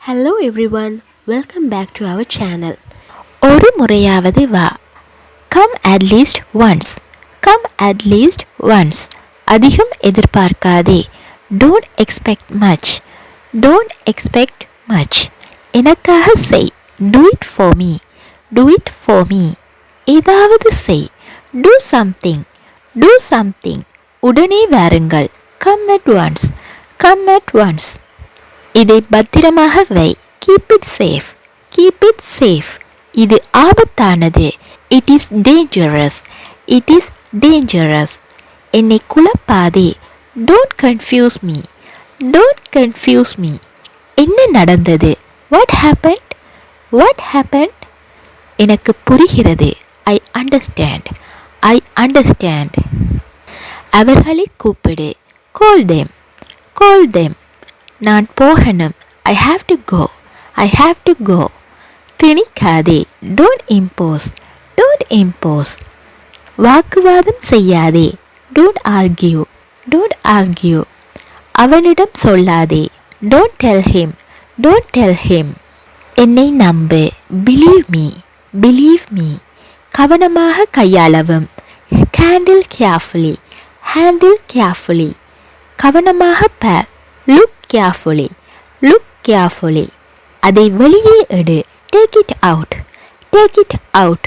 Hello everyone, welcome back to our channel. ஒரு முறையாவது வா. Come at least once. Come at least once. அதிகம் எதிர்பார்க்காதே. Don't expect much. Don't expect much. எனக்காக செய். Do it for me. Do it for me. ஏதாவது செய். Do something. Do something. உடனே வாருங்கள். Come at once. Come at once. இதை பத்திரமாக வை. Keep it safe. Keep it safe. இது ஆபத்தானது. It is dangerous. It is dangerous. என்னை குழப்பாதே. Don't confuse me. Don't confuse me. என்ன நடந்தது? What happened? What happened? எனக்கு புரிகிறது. I understand. I understand. அவர்களை கூப்பிடு. Call them. Call them. நான் போகணும். I have to go. I have to go. திணிக்காதே. Don't impose. Don't impose. வாக்குவாதம் செய்யாதே. Don't argue. Don't argue. அவனிடம் சொல்லாதே. Don't tell him. Don't tell him. என்னை நம்பு. Believe me. Believe me. கவனமாக கையாளவும். Handle carefully. Handle carefully. கவனமாக பார். Look carefully. Look carefully. அதை வெளியே எடு. Take it out. Take it out.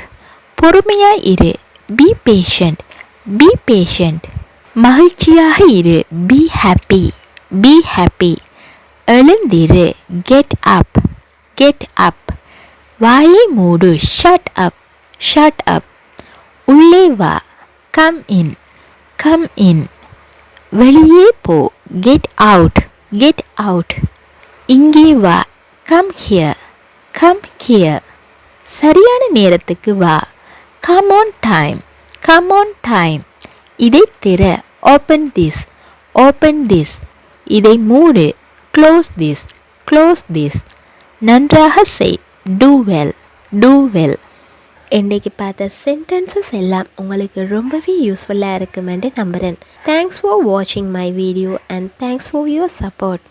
பொறுமையாய் இரு. Be patient. Be patient. மகிழ்ச்சியாக இரு. Be happy. Be happy. எழுந்திரு. Get up. Get up. வாயை மூடு. Shut up. Shut up. உள்ளே வா. Come in. Come in. வெளியே போ. Get out. Get out. இங்கே வா. Come here. Come here. சரியான நேரத்துக்கு வா. Come on time. Come on time. இதை திற. Open this. Open this. இதை மூடு. Close this. Close this. நன்றாக செய். Do well. Do well. இன்றைக்கு பார்த்த சென்டென்சஸ் எல்லாம் உங்களுக்கு ரொம்பவே யூஸ்ஃபுல்லாக இருக்குமென்று நம்புகிறேன். தேங்க்ஸ் ஃபார் வாட்சிங் my video and thanks for your support.